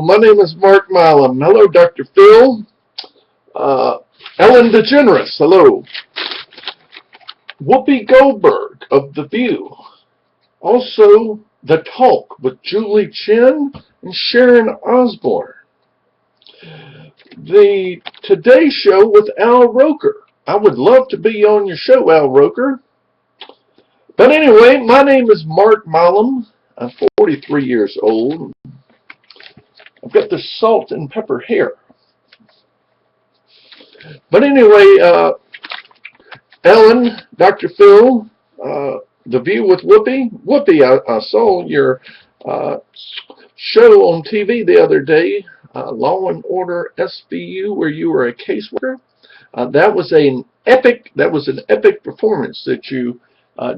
My name is Mark Milam. Hello, Dr. Phil. Ellen DeGeneres. Hello. Whoopi Goldberg of The View. Also, The Talk with Julie Chen and Sharon Osbourne. The Today Show with Al Roker. I would love to be on your show, Al Roker. But anyway, my name is Mark Milam. I'm 43 years old. I've got the salt and pepper hair. But anyway, Ellen, Dr. Phil, The View with Whoopi. Whoopi, I saw your show on TV the other day, Law and Order SVU, where you were a caseworker. That was an epic performance that you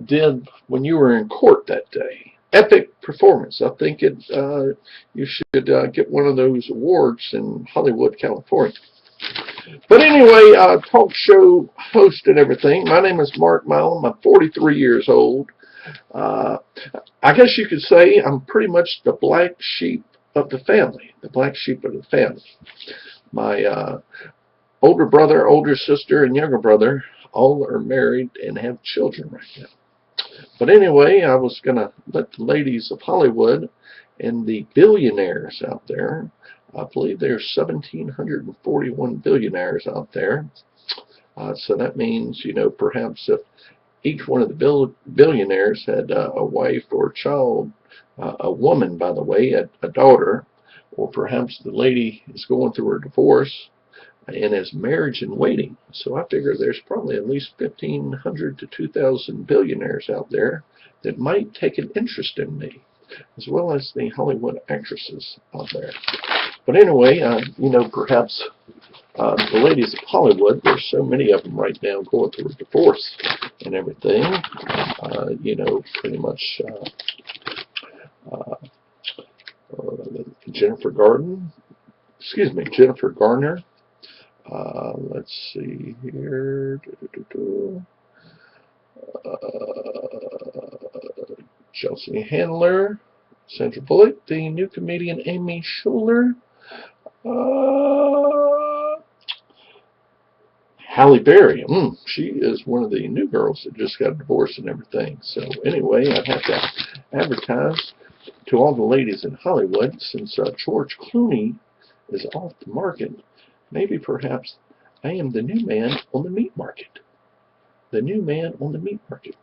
did when you were in court that day. Epic performance. I think you should get one of those awards in Hollywood, California. But anyway, talk show host and everything. My name is Mark Milam. I'm 43 years old. I guess you could say I'm pretty much the black sheep of the family. The black sheep of the family. My older brother, older sister, and younger brother all are married and have children right now. But anyway, I was going to let the ladies of Hollywood and the billionaires out there, I believe there's 1,741 billionaires out there. So that means, perhaps if each one of the billionaires had a wife or a child, a woman, by the way, a daughter, or perhaps the lady is going through her divorce and is marriage in waiting. So I figure there's probably at least 1,500 to 2,000 billionaires out there that might take an interest in me, as well as the Hollywood actresses out there. But anyway, perhaps the ladies of Hollywood, there's so many of them right now going through a divorce and everything, pretty much Jennifer Garner. Let's see here. Chelsea Handler, Sandra Bullock, the new comedian Amy Schumer, Halle Berry. She is one of the new girls that just got divorced and everything. So anyway, I'd have to advertise to all the ladies in Hollywood, since George Clooney is off the market. Maybe perhaps I am the new man on the meat market. The new man on the meat market.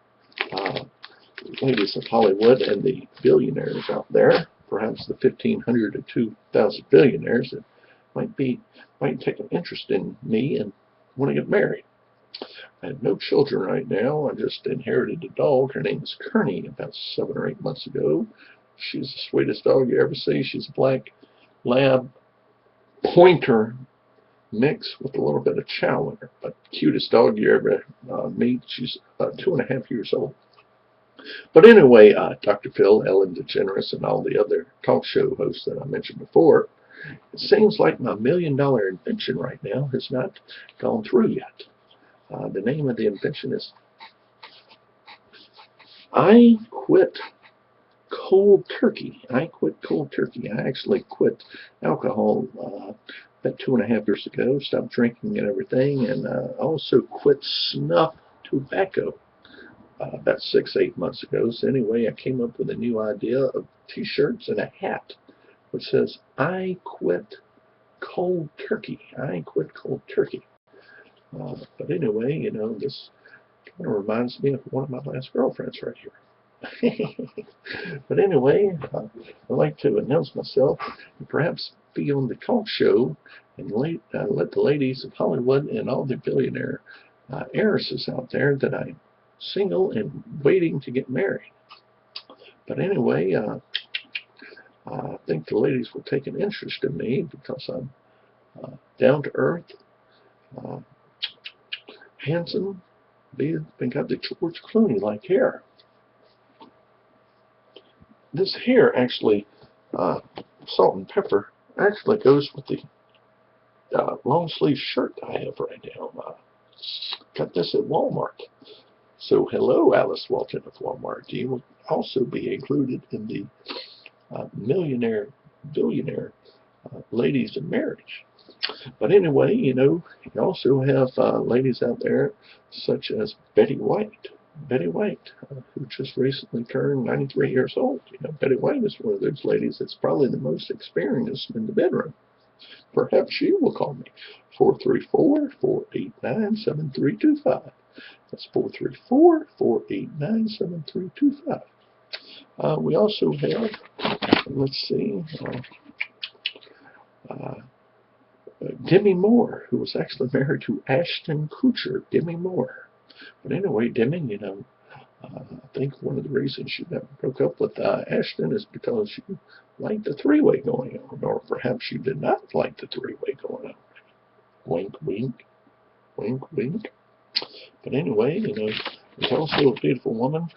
Ladies of Hollywood and the billionaires out there, perhaps the 1,500 to 2,000 billionaires that might take an interest in me and want to get married. I have no children right now. I just inherited a dog. Her name is Kearney about 7 or 8 months ago. She's the sweetest dog you ever see. She's a black lab pointer mix with a little bit of chow in her, but cutest dog you ever meet. She's 2.5 years old. But anyway, Dr. Phil, Ellen DeGeneres, and all the other talk show hosts that I mentioned before, it seems like my $1 million invention right now has not gone through yet. The name of the invention is I Quit Cold Turkey. I quit cold turkey. I actually quit alcohol about 2.5 years ago, stopped drinking and everything, and also quit snuff tobacco about 6-8 months ago. So anyway, I came up with a new idea of t-shirts and a hat which says I quit cold turkey. I quit cold turkey. But anyway, this kind of reminds me of one of my last girlfriends right here. But anyway, I'd like to announce myself and perhaps be on the talk show and let the ladies of Hollywood and all the billionaire heiresses out there that I'm single and waiting to get married. But anyway, I think the ladies will take an interest in me because I'm down to earth, handsome, and got the George Clooney-like hair. This hair actually, salt and pepper, actually goes with the long sleeve shirt I have right now. Got this at Walmart. So hello, Alice Walton of Walmart. You will also be included in the billionaire ladies in marriage. But anyway, you also have ladies out there such as Betty White. Betty White, who just recently turned 93 years old. Betty White is one of those ladies that's probably the most experienced in the bedroom. Perhaps she will call me. 434-489-7325. That's 434-489-7325. We also have, let's see, Demi Moore, who was actually married to Ashton Kutcher. Demi Moore. But anyway, Demi, I think one of the reasons she broke up with Ashton is because she liked the three-way going on, or perhaps she did not like the three-way going on. Wink, wink, wink, wink. But anyway, there's also a beautiful woman.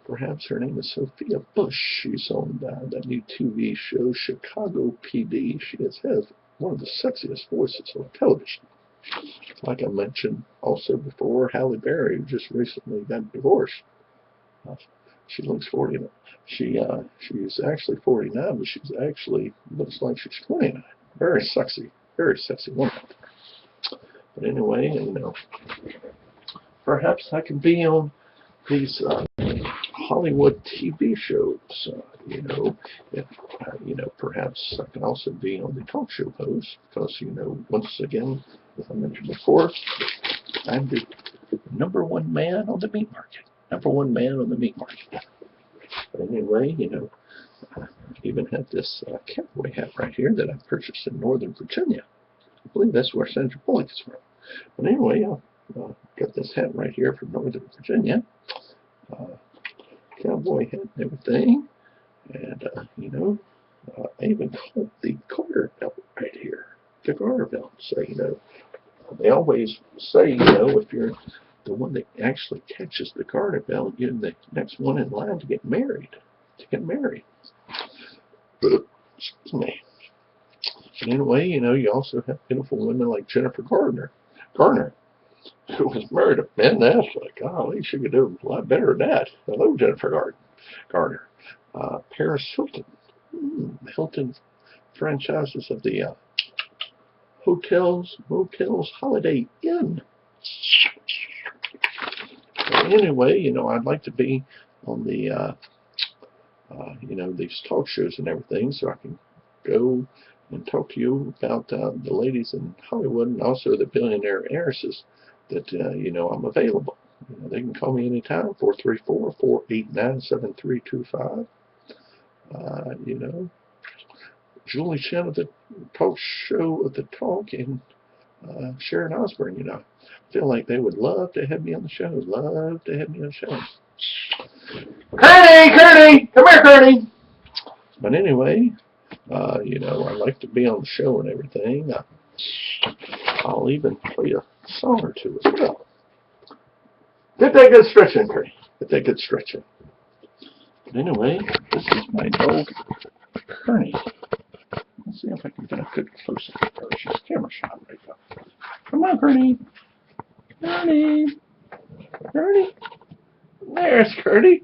Perhaps her name is Sophia Bush. She's on that new TV show, Chicago PD. She has one of the sexiest voices on television. Like I mentioned also before, Halle Berry just recently got divorced. She looks 40. She's actually 49, but she's actually looks like she's 29. Very sexy woman. But anyway, perhaps I can be on these Hollywood TV shows. Perhaps I can also be on the talk show host because, once again, as I mentioned before, I'm the #1 man on the meat market. #1 man on the meat market. But anyway, I even have this cowboy hat right here that I purchased in Northern Virginia. I believe that's where Sandra Bullock is from. But anyway, I've got this hat right here from Northern Virginia. Cowboy hat and everything. And, I even call the garter belt right here. The garter belt. So, they always say, if you're the one that actually catches the garter belt, you're the next one in line to get married. Excuse me. And anyway, you also have beautiful women like Jennifer Garner, who was married to Ben Affleck. Golly, she could do a lot better than that. Hello, Jennifer Garner. Paris Hilton. Hilton franchises of the hotels, motels, Holiday Inn. But anyway, I'd like to be on the, these talk shows and everything, so I can go and talk to you about the ladies in Hollywood and also the billionaire heiresses that, I'm available. They can call me anytime, 434-489-7325. Julie Chen of the talk show of the talk and Sharon Osbourne, I feel like they would love to have me on the show. Curdy! Come here, Curdy! But anyway, I like to be on the show and everything. I'll even play a song or two as well. Get that good stretching, Curdy. Get that good stretching. But anyway, this is my dog, Kearney. Let's see if I can get a good close-up of her. She's camera shot right now. Come on, Kearney. Kearney. There's Kearney.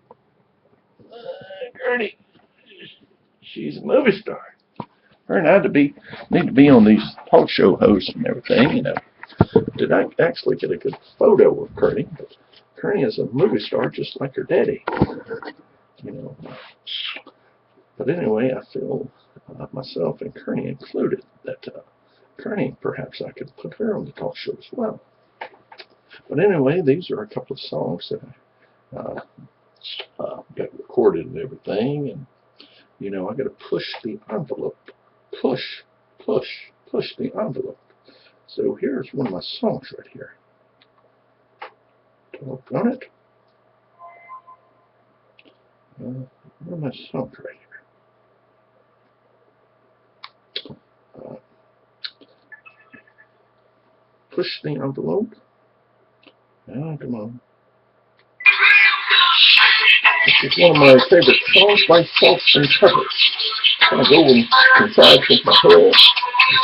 Kearney. She's a movie star. Her and I need to be on these talk show hosts and everything, Did I actually get a good photo of Kearney? But Kearney is a movie star just like her daddy. But anyway, I feel myself and Kearney included that Kearney, perhaps I could put her on the talk show as well. But anyway, these are a couple of songs that I got recorded and everything, and I got to push the envelope, push the envelope. So here's one of my songs right here. Doggone it. One of my songs right here. Push the envelope. Come on. This is one of my favorite songs by Salt and Pepper. I'm going to go inside with my hair.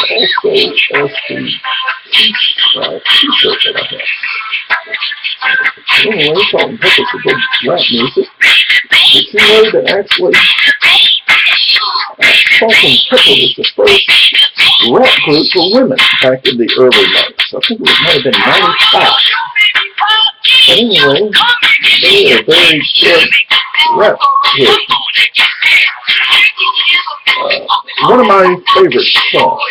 Also, as the t-shirt that I have. Anyway, Salt and Pepper's a good rap music. Did you know that actually Salt and Pepper was the first rap group for women back in the early 90s. I think it might have been 95. But anyway, they are a very good rap group. One of my favorite songs.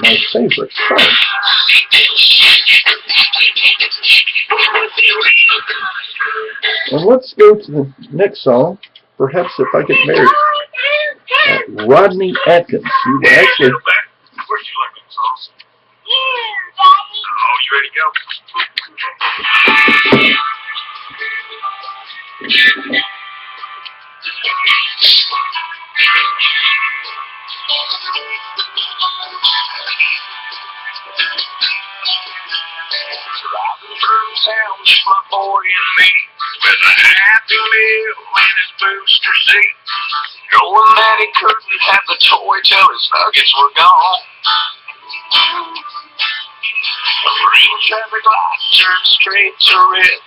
My favorite song. And let's go to the next song. Perhaps if I get married. Rodney Atkins. You were actually. Oh, you ready to go? Driving through town, just my boy and me, with a happy meal in his booster seat, knowing that he couldn't have the toy till his nuggets were gone. A green traffic light turned straight to red.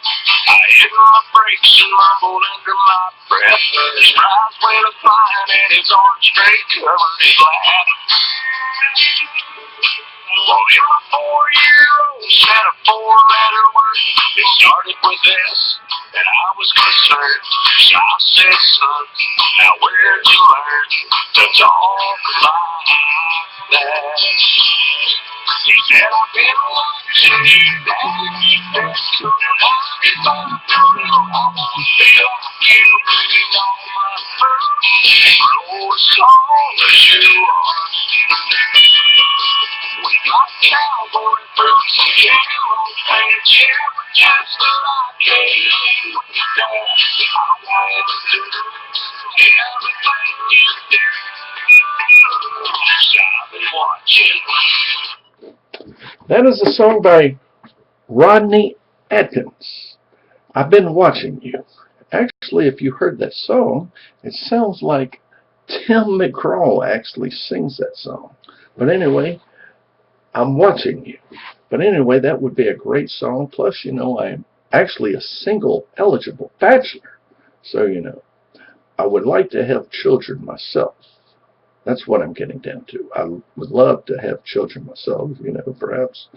I hit my brakes and mumbled under my breath. His fries went flying and his orange drink covered his lap. Well, in my 4-year-old said a 4-letter word. It started with S, and I was concerned. So I said, son, now where'd you learn to talk like that? He said, I've been watching you, Daddy. That's cool. If I feel you breathe on my throat, grow as tall as you are. We got cowboy boots and camo pants, yeah, we're just like you. Dad, I want to do everything you do. So I've been watching. That is a song by Rodney Atkins. I've been watching you. Actually, if you heard that song, it sounds like Tim McGraw actually sings that song. But anyway, I'm watching you. But anyway, that would be a great song. Plus, you know, I'm actually a single eligible bachelor. So, you know, I would like to have children myself. That's what I'm getting down to. I would love to have children myself. You know, perhaps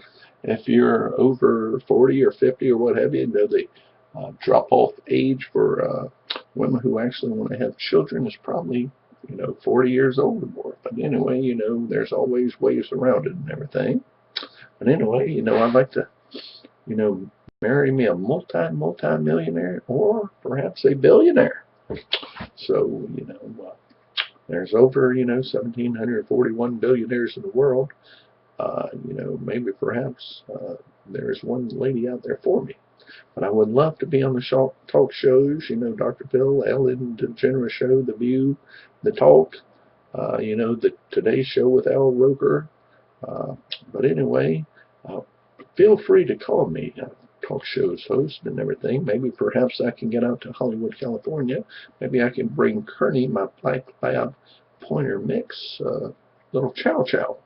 if you're over 40 or 50 or what have you, know the drop-off age for women who actually want to have children is probably, you know, 40 years old or more. But anyway, you know, there's always ways around it and everything. But anyway, you know, I'd like to, you know, marry me a multi-millionaire or perhaps a billionaire. So, you know, there's over, you know, 1,741 billionaires in the world. You know, maybe perhaps there's one lady out there for me. But I would love to be on the talk shows, you know, Dr. Phil, Ellen DeGeneres Show, The View, The Talk, you know, the Today Show with Al Roker. But anyway, feel free to call me, talk shows host and everything. Maybe perhaps I can get out to Hollywood, California. Maybe I can bring Kearney, my Black Lab Pointer mix, little chow chow,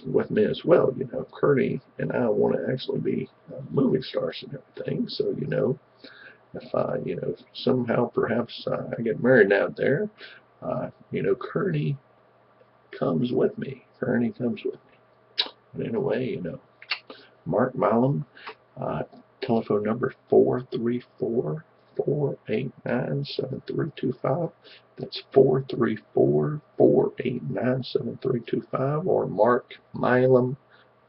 with me as well. You know, Kearney and I want to actually be movie stars and everything. So, you know, if you know, somehow perhaps I get married out there, you know, Kearney comes with me. Kearney comes with me. But anyway, you know, Mark Milam, telephone number 434-489-7325. That's 434-489-7325, or Mark Milam,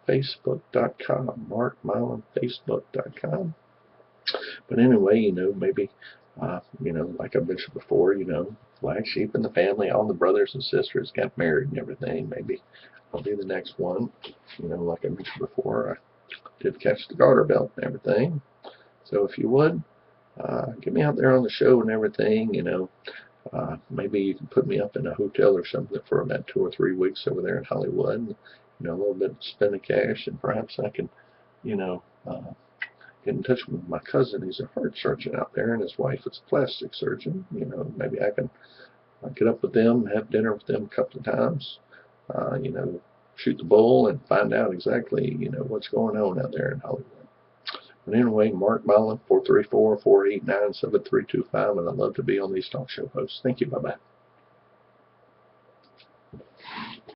Facebook.com. Mark Milam, Facebook.com. But anyway, you know, maybe, you know, like I mentioned before, you know, black sheep in the family, all the brothers and sisters got married and everything. Maybe I'll be the next one. You know, like I mentioned before, I did catch the garter belt and everything. So if you would, get me out there on the show and everything, you know. Maybe you can put me up in a hotel or something for about 2 or 3 weeks over there in Hollywood. You know, a little bit spend of cash, and perhaps I can, you know, get in touch with my cousin. He's a heart surgeon out there, and his wife is a plastic surgeon. You know, maybe I can get up with them, have dinner with them a couple of times. You know, shoot the bull and find out exactly, you know, what's going on out there in Hollywood. But anyway, Mark Mylon, 434-489-7325, and I'd love to be on these talk show hosts. Thank you. Bye-bye.